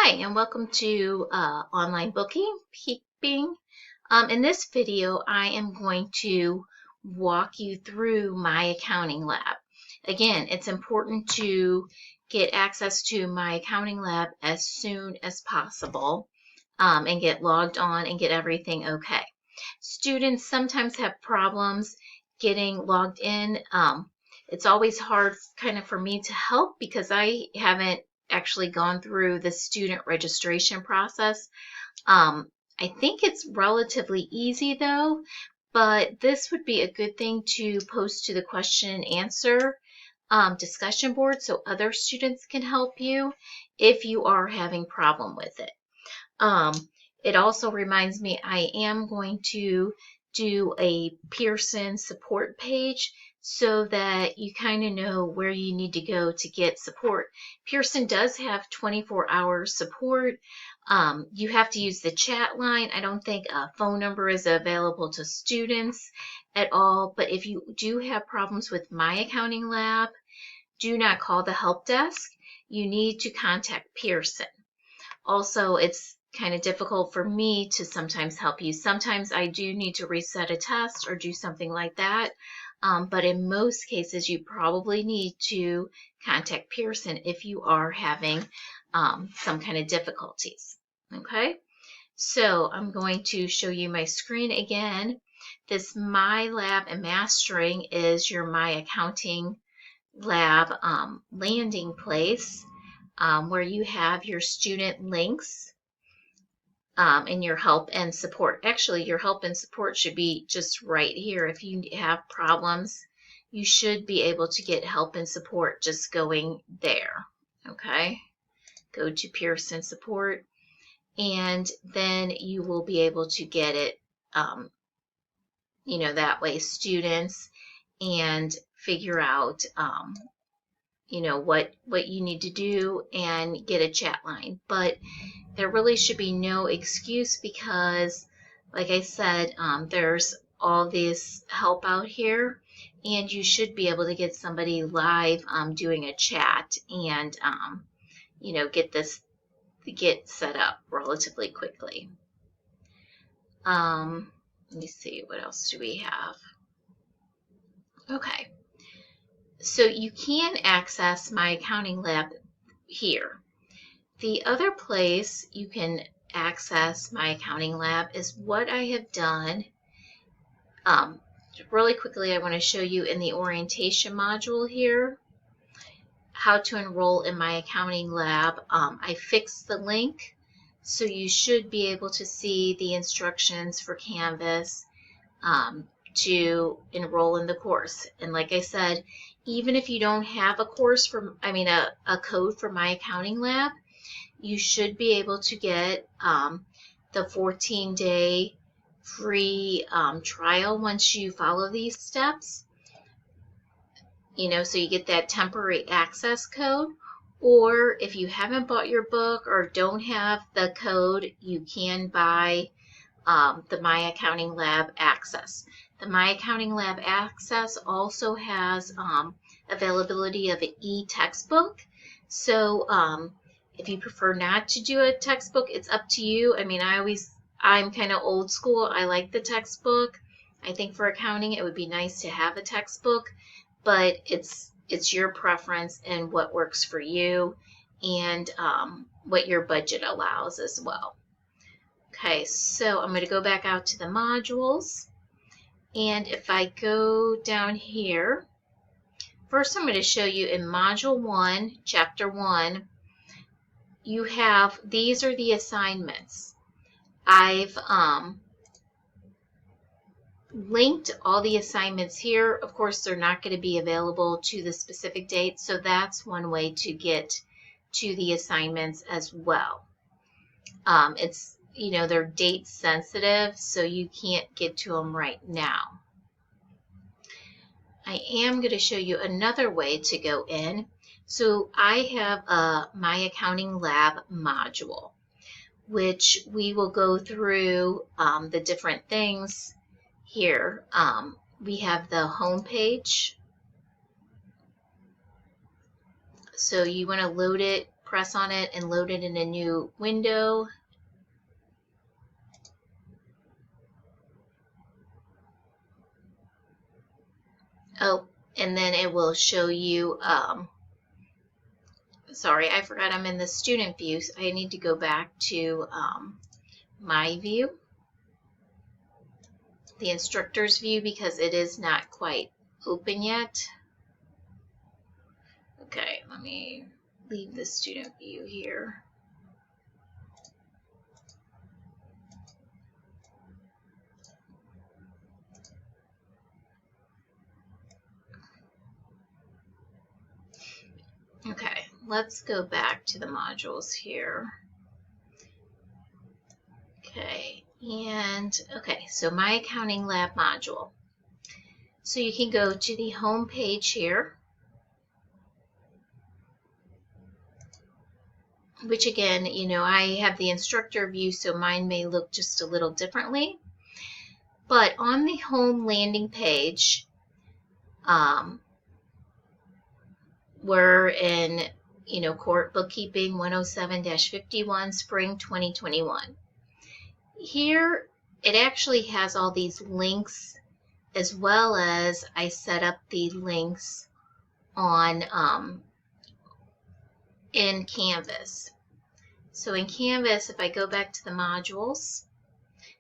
Hi, and welcome to online bookkeeping. In this video, I am going to walk you through my accounting lab. Again, it's important to get access to my accounting lab as soon as possible and get logged on and get everything okay. Students sometimes have problems getting logged in. It's always hard kind of for me to help because I haven't actually gone through the student registration process. I think it's relatively easy though, but this would be a good thing to post to the question and answer discussion board so other students can help you if you are having problem with it. It also reminds me I am going to do a Pearson support page so that you kind of know where you need to go to get support. Pearson does have 24-hour support. You have to use the chat line. I don't think a phone number is available to students at all, but if you do have problems with My Accounting Lab, do not call the help desk. You need to contact Pearson. Also, it's kind of difficult for me to sometimes help you. Sometimes I do need to reset a test or do something like that. But in most cases, you probably need to contact Pearson if you are having some kind of difficulties. Okay, so I'm going to show you my screen again. This My Lab and Mastering is your My Accounting Lab landing place where you have your student links and your help and support. Actually, your help and support should be just right here. If you have problems, you should be able to get help and support just going there. Okay, go to Pearson support, and then you will be able to get it, that way, students, and figure out, what you need to do and get a chat line. But there really should be no excuse because, like I said, there's all this help out here, and you should be able to get somebody live doing a chat and, get set up relatively quickly. Let me see, what else do we have? Okay, so you can access My Accounting Lab here. The other place you can access My Accounting Lab is what I have done. Really quickly, I want to show you in the orientation module here how to enroll in My Accounting Lab. I fixed the link, so you should be able to see the instructions for Canvas to enroll in the course. And like I said, even if you don't have a code for My Accounting Lab, you should be able to get the 14-day free trial once you follow these steps. So you get that temporary access code. Or if you haven't bought your book or don't have the code, you can buy the My Accounting Lab Access. The My Accounting Lab Access also has availability of an e-textbook. So if you prefer not to do a textbook, it's up to you. I mean, I'm kind of old school. I like the textbook. I think for accounting, it would be nice to have a textbook, but it's your preference and what works for you and what your budget allows as well. Okay, so I'm going to go back out to the modules. And if I go down here, first I'm going to show you in Module 1, Chapter 1, you have, these are the assignments. I've linked all the assignments here. Of course, they're not going to be available to the specific date, so that's one way to get to the assignments as well. They're date sensitive, so you can't get to them right now. I am going to show you another way to go in. So I have a My Accounting Lab module, which we will go through the different things here. We have the home page. So you want to load it press on it and load it in a new window. Oh, and then it will show you, sorry, I forgot I'm in the student view. So I need to go back to my view, the instructor's view, because it is not quite open yet. Okay, let me leave the student view here. Okay, let's go back to the modules here. Okay, and okay, so my accounting lab module. So you can go to the home page here, which again, you know, I have the instructor view, so mine may look just a little differently. But on the home landing page, we're in, you know, Court Bookkeeping 107-51 Spring 2021. Here, it actually has all these links, as well as I set up the links on in Canvas. So in Canvas, if I go back to the modules,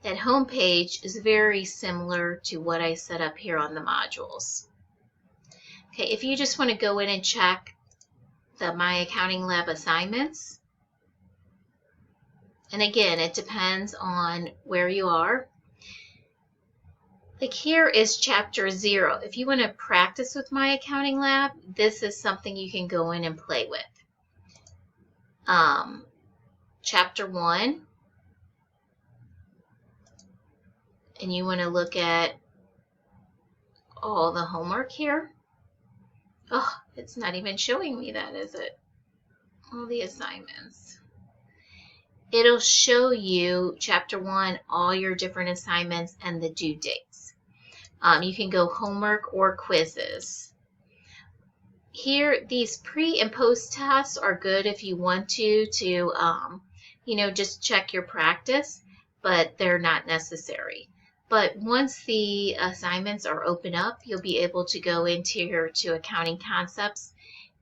that home page is very similar to what I set up here on the modules. Okay, if you just want to go in and check the My Accounting Lab assignments, and again, it depends on where you are. Like here is chapter 0. If you want to practice with My Accounting Lab, this is something you can go in and play with. Chapter 1, and you want to look at all the homework here. Oh, it's not even showing me that, is it? All the assignments. It'll show you, chapter 1, all your different assignments and the due dates. You can go homework or quizzes. Here, these pre and post tests are good if you want to you know, just check your practice, but they're not necessary. But once the assignments are open up, you'll be able to go into here to Accounting Concepts,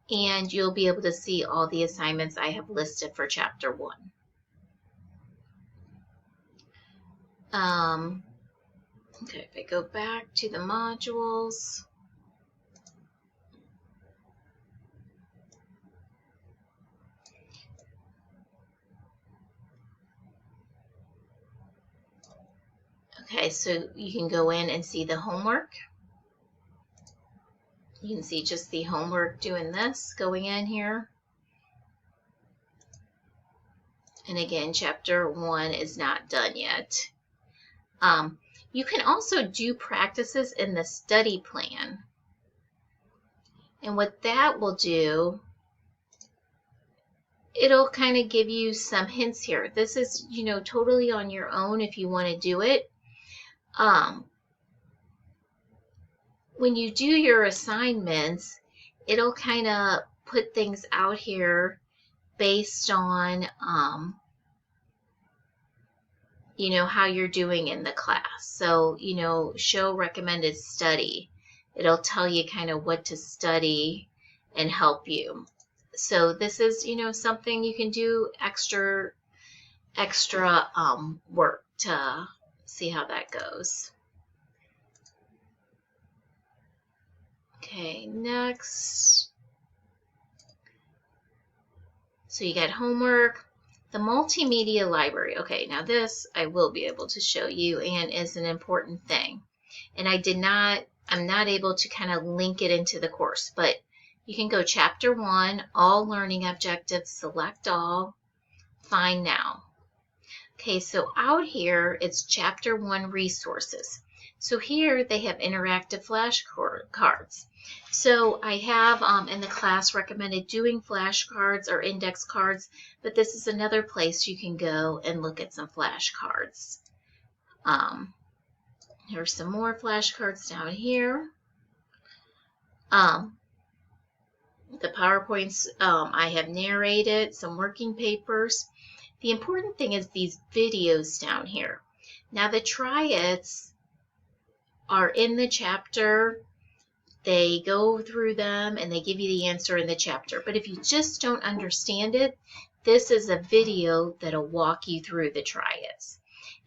and you'll be able to see all the assignments I have listed for chapter 1. Okay, if I go back to the modules, okay, so you can go in and see the homework. You can see just the homework doing this, going in here. And again, chapter 1 is not done yet. You can also do practices in the study plan. And what that will do, it'll kind of give you some hints here. This is, you know, totally on your own if you want to do it. When you do your assignments, it'll kind of put things out here based on, you know, how you're doing in the class. So, you know, show recommended study. It'll tell you kind of what to study and help you. So this is, you know, something you can do extra work to see how that goes. Okay, next. So you got homework, the multimedia library. Okay, now this I will be able to show you and is an important thing. And I'm not able to kind of link it into the course, but you can go chapter 1, all learning objectives, select all, find now. Okay, so out here, it's chapter 1 resources. So here they have interactive flashcards. So I have in the class recommended doing flashcards or index cards, but this is another place you can go and look at some flashcards. Here's some more flashcards down here. The PowerPoints, I have narrated, some working papers. The important thing is these videos down here. Now the try-its are in the chapter. They go through them and they give you the answer in the chapter. But if you just don't understand it, this is a video that'll walk you through the try-its.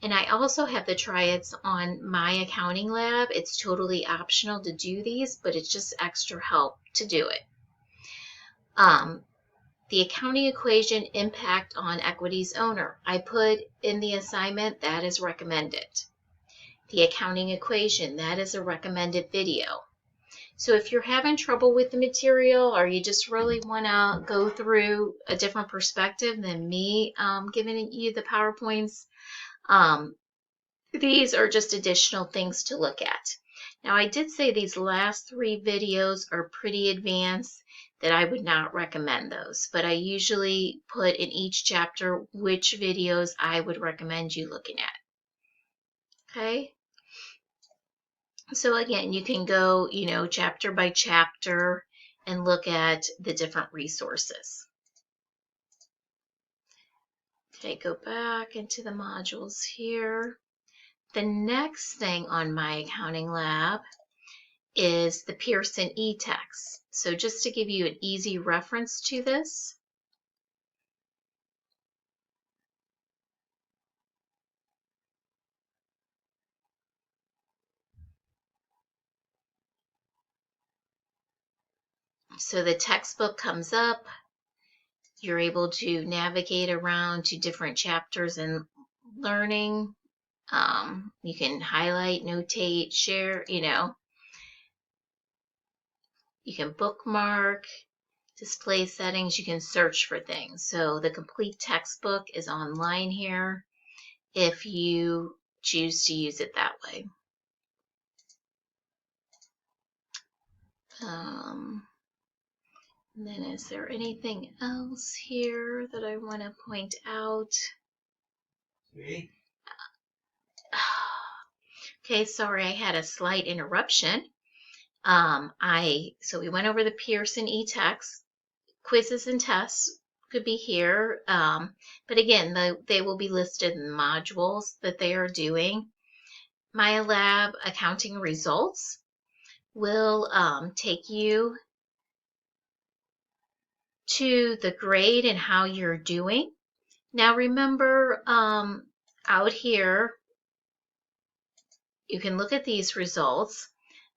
And I also have the try-its on my accounting lab. It's totally optional to do these, but it's just extra help to do it. The accounting equation impact on equities owner. I put in the assignment that is recommended. The accounting equation, that is a recommended video. So if you're having trouble with the material or you just really want to go through a different perspective than me giving you the PowerPoints, these are just additional things to look at. Now I did say these last 3 videos are pretty advanced, that I would not recommend those, but I usually put in each chapter which videos I would recommend you looking at. Okay? So again, you can go, chapter by chapter and look at the different resources. Okay, go back into the modules here. The next thing on my accounting lab is the Pearson EText. So just to give you an easy reference to this, so the textbook comes up, you're able to navigate around to different chapters and learning. You can highlight, notate, share, you can bookmark, display settings, you can search for things. So the complete textbook is online here if you choose to use it that way. And then is there anything else here that I want to point out? Okay, sorry, I had a slight interruption. So we went over the Pearson EText. Quizzes and tests could be here, but again, they will be listed in the modules that they are doing. My lab accounting results will take you to the grade and how you're doing. Now remember, out here, you can look at these results,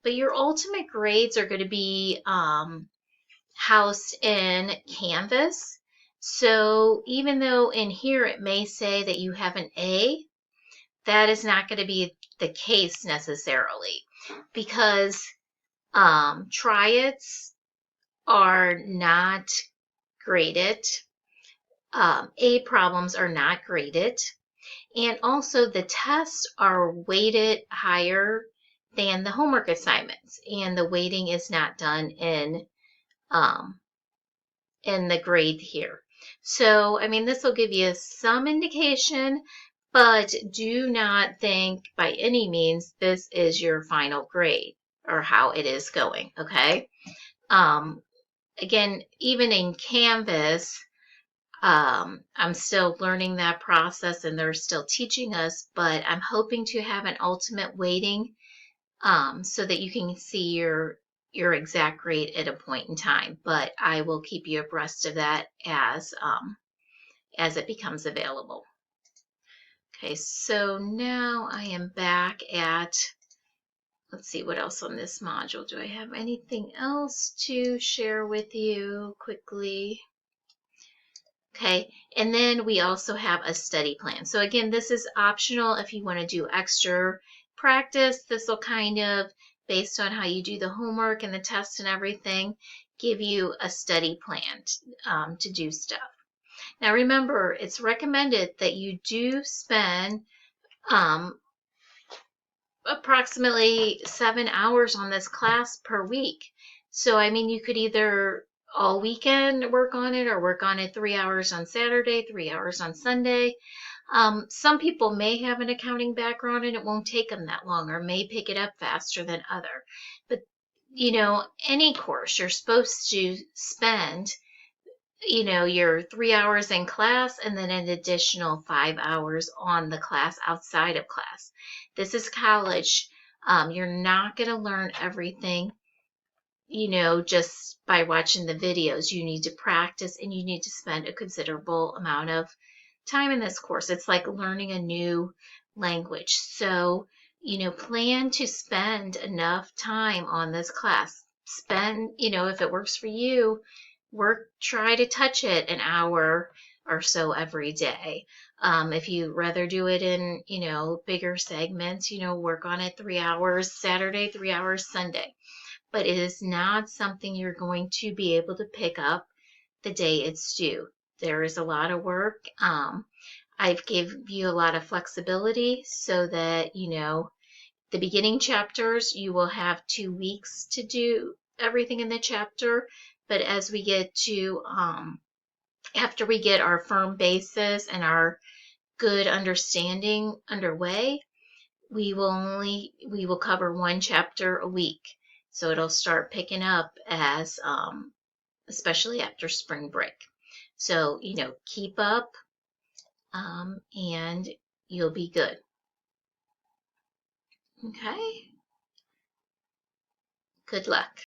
but your ultimate grades are going to be housed in Canvas. So even though in here it may say that you have an A, that is not going to be the case necessarily, because try-its are not graded. A problems are not graded. And also the tests are weighted higher than the homework assignments. And the weighting is not done in the grade here. So, I mean, this will give you some indication, but do not think by any means this is your final grade or how it is going, okay? Again, even in Canvas, I'm still learning that process and they're still teaching us, but I'm hoping to have an ultimate weighting so that you can see your exact grade at a point in time. But I will keep you abreast of that as it becomes available. Okay, so now I am back at, let's see what else on this module. Do I have anything else to share with you quickly? Okay, and then we also have a study plan. So again, this is optional if you want to do extra practice. This will kind of, based on how you do the homework and the tests and everything, give you a study plan to do stuff. Now remember, it's recommended that you do spend approximately 7 hours on this class per week. So I mean, you could either all weekend work on it or work on it 3 hours on Saturday, 3 hours on Sunday. Some people may have an accounting background and it won't take them that long, or may pick it up faster than other. But any course, you're supposed to spend, your 3 hours in class and then an additional 5 hours on the class outside of class. This is college. You're not going to learn everything, just by watching the videos. You need to practice and you need to spend a considerable amount of time in this course. It's like learning a new language. So, plan to spend enough time on this class. Spend, if it works for you, try to touch it an hour or so every day. If you rather do it in, bigger segments, work on it 3 hours Saturday, 3 hours Sunday. But it is not something you're going to be able to pick up the day it's due. There is a lot of work. I've given you a lot of flexibility so that, the beginning chapters, you will have 2 weeks to do everything in the chapter. But as we get to, after we get our firm basis and our good understanding underway, we will cover one chapter a week. So it'll start picking up as, especially after spring break. So, keep up, and you'll be good. Okay? Good luck.